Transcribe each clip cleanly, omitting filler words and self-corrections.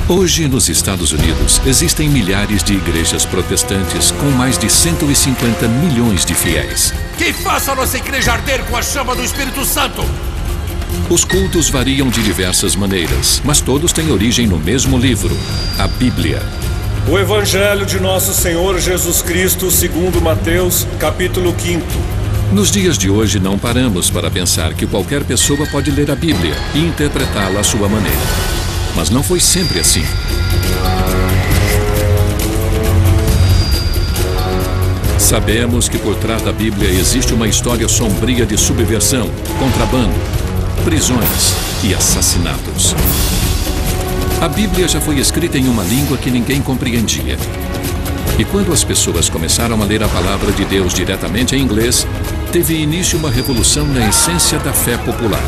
Hoje, nos Estados Unidos, existem milhares de igrejas protestantes com mais de 150 milhões de fiéis. Que faça a nossa igreja arder com a chama do Espírito Santo! Os cultos variam de diversas maneiras, mas todos têm origem no mesmo livro, a Bíblia. O Evangelho de Nosso Senhor Jesus Cristo, segundo Mateus, capítulo 5. Nos dias de hoje, não paramos para pensar que qualquer pessoa pode ler a Bíblia e interpretá-la à sua maneira. Mas não foi sempre assim. Sabemos que por trás da Bíblia existe uma história sombria de subversão, contrabando, prisões e assassinatos. A Bíblia já foi escrita em uma língua que ninguém compreendia. E quando as pessoas começaram a ler a palavra de Deus diretamente em inglês, teve início uma revolução na essência da fé popular.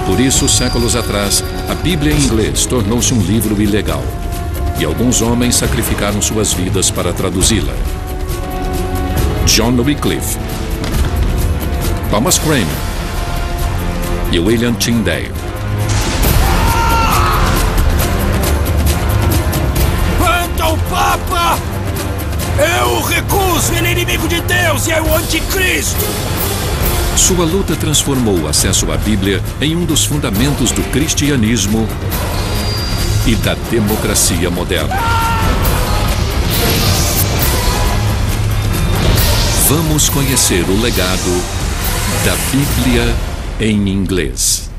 Por isso, séculos atrás, a Bíblia em inglês tornou-se um livro ilegal. E alguns homens sacrificaram suas vidas para traduzi-la. John Wycliffe, Thomas Cranmer e William Tyndale. Quanto ao Papa, eu o recuso! Ele é inimigo de Deus e é o anticristo! Sua luta transformou o acesso à Bíblia em um dos fundamentos do cristianismo e da democracia moderna. Vamos conhecer o legado da Bíblia em inglês.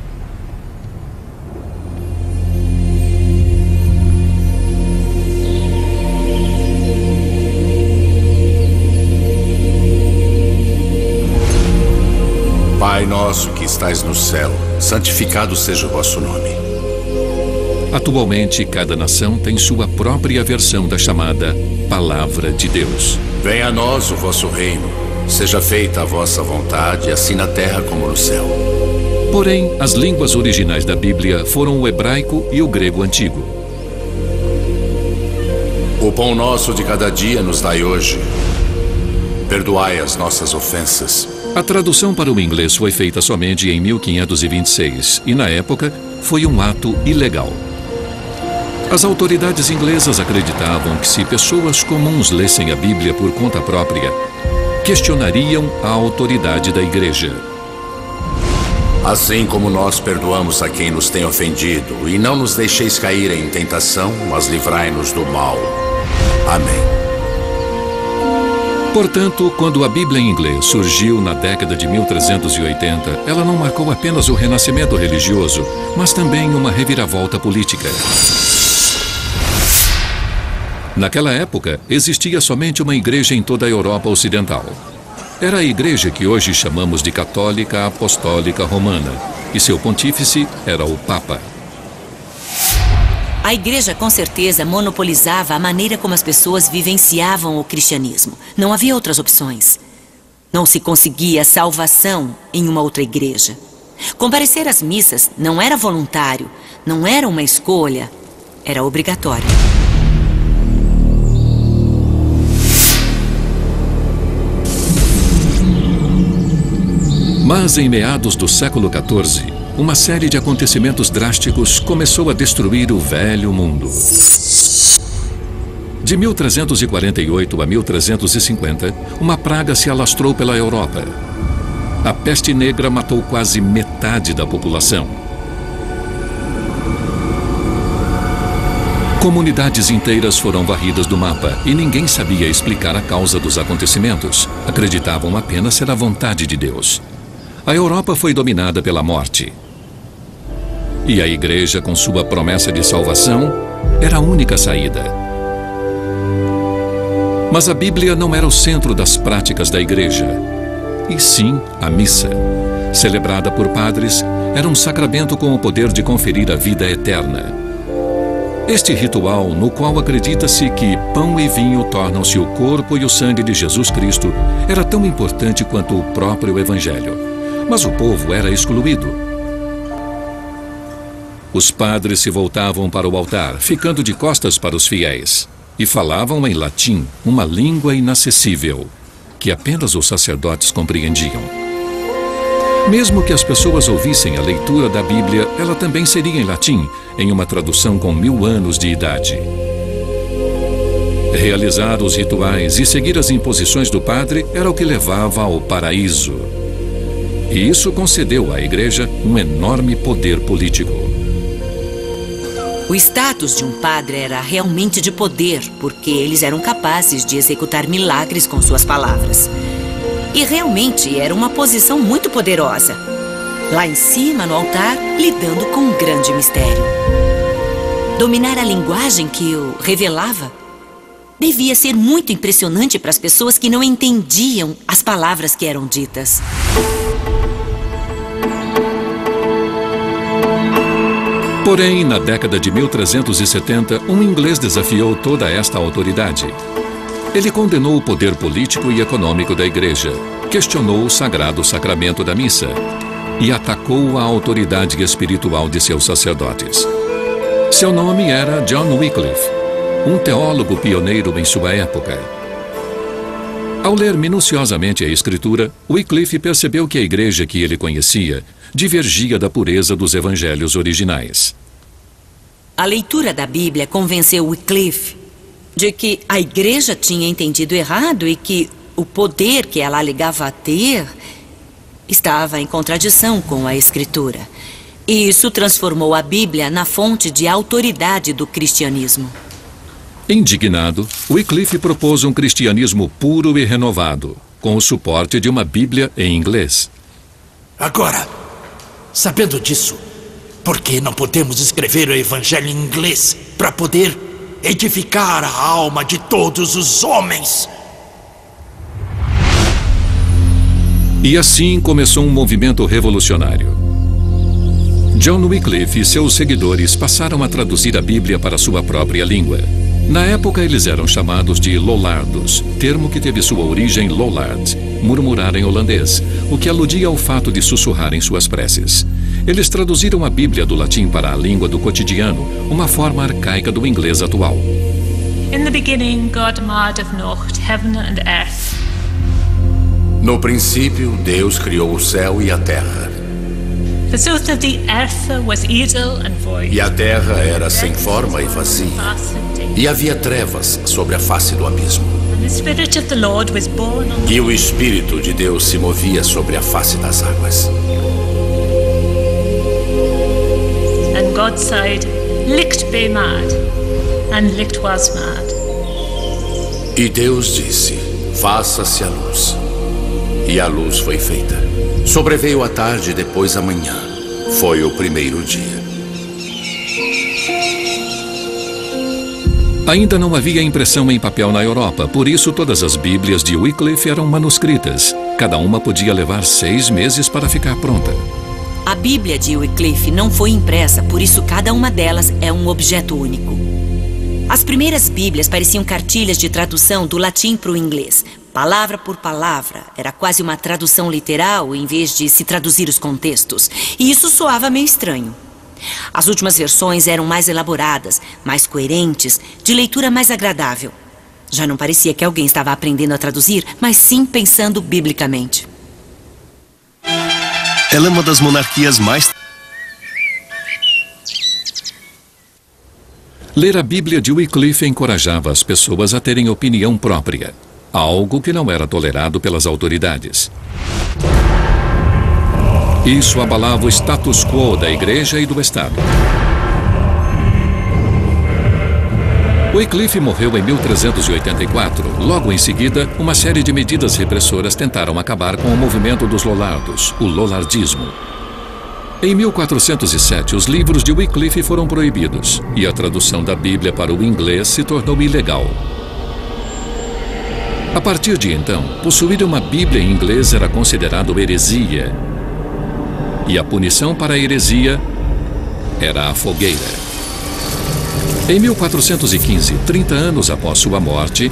Pai nosso que estais no céu, santificado seja o vosso nome. Atualmente, cada nação tem sua própria versão da chamada Palavra de Deus. Venha a nós o vosso reino, seja feita a vossa vontade, assim na terra como no céu. Porém, as línguas originais da Bíblia foram o hebraico e o grego antigo. O pão nosso de cada dia nos dai hoje. Perdoai as nossas ofensas. A tradução para o inglês foi feita somente em 1526 e, na época, foi um ato ilegal. As autoridades inglesas acreditavam que se pessoas comuns lessem a Bíblia por conta própria, questionariam a autoridade da igreja. Assim como nós perdoamos a quem nos tem ofendido, e não nos deixeis cair em tentação, mas livrai-nos do mal. Amém. Portanto, quando a Bíblia em inglês surgiu na década de 1380, ela não marcou apenas o renascimento religioso, mas também uma reviravolta política. Naquela época, existia somente uma igreja em toda a Europa Ocidental. Era a igreja que hoje chamamos de Católica Apostólica Romana, e seu pontífice era o Papa. A igreja, com certeza, monopolizava a maneira como as pessoas vivenciavam o cristianismo. Não havia outras opções. Não se conseguia salvação em uma outra igreja. Comparecer às missas não era voluntário, não era uma escolha, era obrigatório. Mas em meados do século XIV, uma série de acontecimentos drásticos começou a destruir o velho mundo. De 1348 a 1350, uma praga se alastrou pela Europa. A peste negra matou quase metade da população. Comunidades inteiras foram varridas do mapa e ninguém sabia explicar a causa dos acontecimentos. Acreditavam apenas ser a vontade de Deus. A Europa foi dominada pela morte. E a igreja, com sua promessa de salvação, era a única saída. Mas a Bíblia não era o centro das práticas da igreja, e sim a missa. Celebrada por padres, era um sacramento com o poder de conferir a vida eterna. Este ritual, no qual acredita-se que pão e vinho tornam-se o corpo e o sangue de Jesus Cristo, era tão importante quanto o próprio Evangelho. Mas o povo era excluído. Os padres se voltavam para o altar, ficando de costas para os fiéis, e falavam em latim, uma língua inacessível, que apenas os sacerdotes compreendiam. Mesmo que as pessoas ouvissem a leitura da Bíblia, ela também seria em latim, em uma tradução com 1000 anos de idade. Realizar os rituais e seguir as imposições do padre era o que levava ao paraíso. E isso concedeu à igreja um enorme poder político. O status de um padre era realmente de poder, porque eles eram capazes de executar milagres com suas palavras. E realmente era uma posição muito poderosa. Lá em cima, no altar, lidando com um grande mistério. Dominar a linguagem que o revelava devia ser muito impressionante para as pessoas que não entendiam as palavras que eram ditas. Porém, na década de 1370, um inglês desafiou toda esta autoridade. Ele condenou o poder político e econômico da igreja, questionou o sagrado sacramento da missa e atacou a autoridade espiritual de seus sacerdotes. Seu nome era John Wycliffe, um teólogo pioneiro em sua época. Ao ler minuciosamente a Escritura, Wycliffe percebeu que a igreja que ele conhecia divergia da pureza dos evangelhos originais. A leitura da Bíblia convenceu Wycliffe de que a igreja tinha entendido errado e que o poder que ela alegava ter estava em contradição com a Escritura. E isso transformou a Bíblia na fonte de autoridade do cristianismo. Indignado, Wycliffe propôs um cristianismo puro e renovado, com o suporte de uma Bíblia em inglês. Agora, sabendo disso, por que não podemos escrever o evangelho em inglês para poder edificar a alma de todos os homens? E assim começou um movimento revolucionário. John Wycliffe e seus seguidores passaram a traduzir a Bíblia para sua própria língua. Na época, eles eram chamados de Lollardos, termo que teve sua origem Lollard, murmurar em holandês, o que aludia ao fato de sussurrar em suas preces. Eles traduziram a Bíblia do latim para a língua do cotidiano, uma forma arcaica do inglês atual. In the beginning, God made of Nocht heaven and earth. No princípio, Deus criou o céu e a terra. The surface of the earth was idle and void. E a terra era sem forma e vazia. E havia trevas sobre a face do abismo. And the Spirit of the Lord was born on E o Espírito de Deus se movia sobre a face das águas. And God said, Licht be mad. And Licht was mad. E Deus disse, faça-se a luz. E a luz foi feita. Sobreveio a tarde e depois a manhã. Foi o primeiro dia. Ainda não havia impressão em papel na Europa, por isso todas as Bíblias de Wycliffe eram manuscritas. Cada uma podia levar 6 meses para ficar pronta. A Bíblia de Wycliffe não foi impressa, por isso cada uma delas é um objeto único. As primeiras Bíblias pareciam cartilhas de tradução do latim para o inglês. Palavra por palavra, era quase uma tradução literal em vez de se traduzir os contextos. E isso soava meio estranho. As últimas versões eram mais elaboradas, mais coerentes, de leitura mais agradável. Já não parecia que alguém estava aprendendo a traduzir, mas sim pensando biblicamente. Ela é uma das monarquias mais... Ler a Bíblia de Wycliffe encorajava as pessoas a terem opinião própria, algo que não era tolerado pelas autoridades. Isso abalava o status quo da igreja e do Estado. Wycliffe morreu em 1384. Logo em seguida, uma série de medidas repressoras tentaram acabar com o movimento dos Lollardos, o Lollardismo. Em 1407, os livros de Wycliffe foram proibidos e a tradução da Bíblia para o inglês se tornou ilegal. A partir de então, possuir uma Bíblia em inglês era considerado heresia. E a punição para a heresia era a fogueira. Em 1415, 30 anos após sua morte,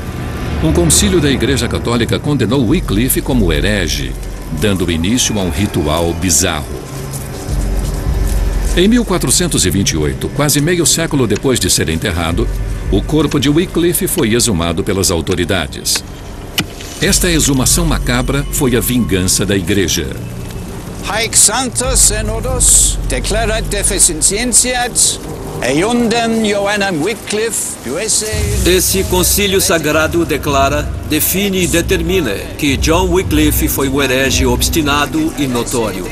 um concílio da Igreja Católica condenou Wycliffe como herege, dando início a um ritual bizarro. Em 1428, quase meio século depois de ser enterrado, o corpo de Wycliffe foi exumado pelas autoridades. Esta exumação macabra foi a vingança da igreja. haec sanctos synodos declarat deficientiat eiundem Johannem Wycliffe USA. Esse concílio sagrado declara, define e determina que John Wycliffe foi um herege obstinado e notório,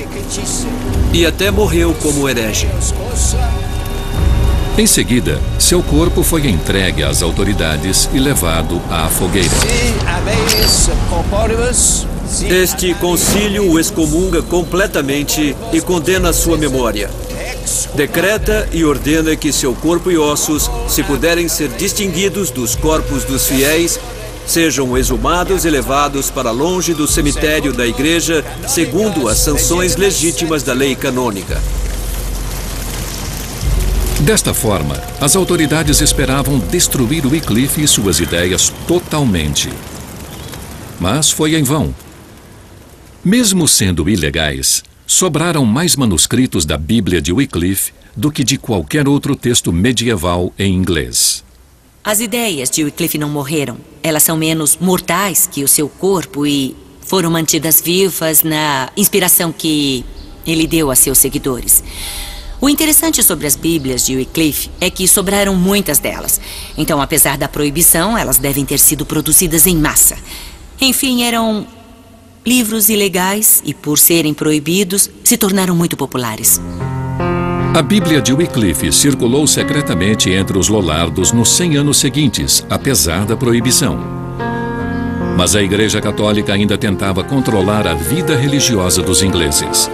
e até morreu como herege. Em seguida, seu corpo foi entregue às autoridades e levado à fogueira. Este concílio o excomunga completamente e condena sua memória. Decreta e ordena que seu corpo e ossos, se puderem ser distinguidos dos corpos dos fiéis, sejam exumados e levados para longe do cemitério da igreja, segundo as sanções legítimas da lei canônica. Desta forma, as autoridades esperavam destruir Wycliffe e suas ideias totalmente. Mas foi em vão. Mesmo sendo ilegais, sobraram mais manuscritos da Bíblia de Wycliffe do que de qualquer outro texto medieval em inglês. As ideias de Wycliffe não morreram. Elas são menos mortais que o seu corpo e foram mantidas vivas na inspiração que ele deu a seus seguidores. O interessante sobre as Bíblias de Wycliffe é que sobraram muitas delas. Então, apesar da proibição, elas devem ter sido produzidas em massa. Enfim, eram livros ilegais e, por serem proibidos, se tornaram muito populares. A Bíblia de Wycliffe circulou secretamente entre os lollardos nos 100 anos seguintes, apesar da proibição. Mas a Igreja Católica ainda tentava controlar a vida religiosa dos ingleses.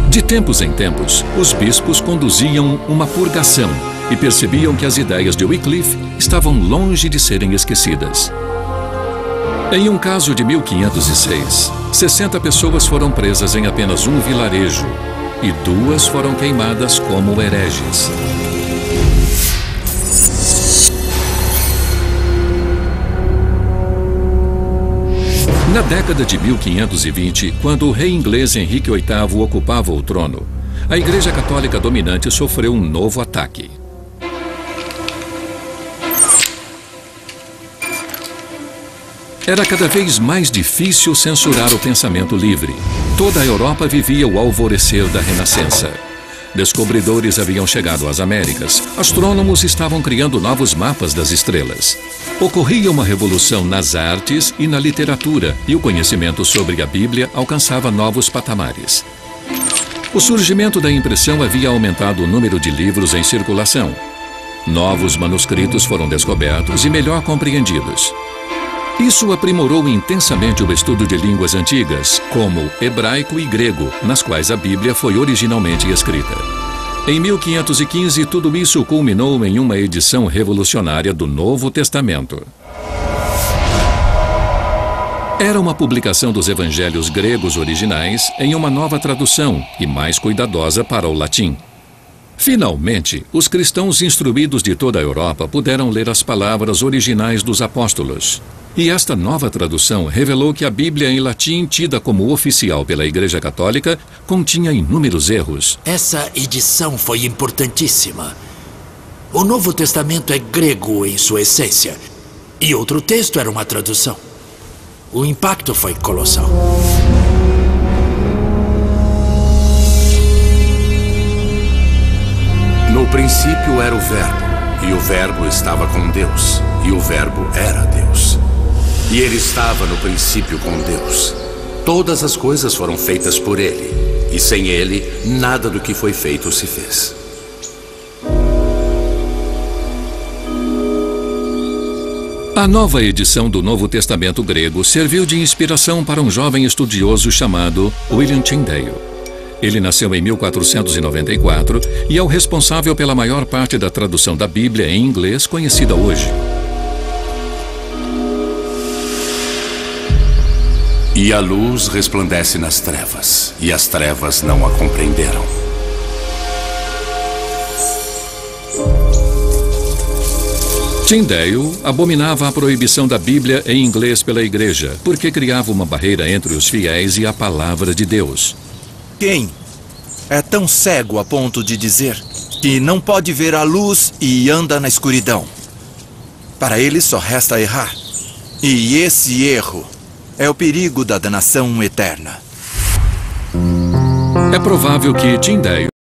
De tempos em tempos, os bispos conduziam uma purgação e percebiam que as ideias de Wycliffe estavam longe de serem esquecidas. Em um caso de 1506, 60 pessoas foram presas em apenas um vilarejo e 2 foram queimadas como hereges. Na década de 1520, quando o rei inglês Henrique VIII ocupava o trono, a Igreja Católica dominante sofreu um novo ataque. Era cada vez mais difícil censurar o pensamento livre. Toda a Europa vivia o alvorecer da Renascença. Descobridores haviam chegado às Américas. Astrônomos estavam criando novos mapas das estrelas. Ocorria uma revolução nas artes e na literatura, e o conhecimento sobre a Bíblia alcançava novos patamares. O surgimento da impressão havia aumentado o número de livros em circulação. Novos manuscritos foram descobertos e melhor compreendidos. Isso aprimorou intensamente o estudo de línguas antigas, como hebraico e grego, nas quais a Bíblia foi originalmente escrita. Em 1515, tudo isso culminou em uma edição revolucionária do Novo Testamento. Era uma publicação dos evangelhos gregos originais em uma nova tradução e mais cuidadosa para o latim. Finalmente, os cristãos instruídos de toda a Europa puderam ler as palavras originais dos apóstolos. E esta nova tradução revelou que a Bíblia em latim, tida como oficial pela Igreja Católica, continha inúmeros erros. Essa edição foi importantíssima. O Novo Testamento é grego em sua essência, e outro texto era uma tradução. O impacto foi colossal. No princípio era o Verbo, e o Verbo estava com Deus, e o Verbo era Deus. E ele estava no princípio com Deus. Todas as coisas foram feitas por ele, e sem ele, nada do que foi feito se fez. A nova edição do Novo Testamento grego serviu de inspiração para um jovem estudioso chamado William Tyndale. Ele nasceu em 1494 e é o responsável pela maior parte da tradução da Bíblia em inglês conhecida hoje. E a luz resplandece nas trevas, e as trevas não a compreenderam. Tyndale abominava a proibição da Bíblia em inglês pela Igreja, porque criava uma barreira entre os fiéis e a palavra de Deus. Quem é tão cego a ponto de dizer que não pode ver a luz e anda na escuridão? Para ele só resta errar. E esse erro é o perigo da danação eterna. É provável que Tyndale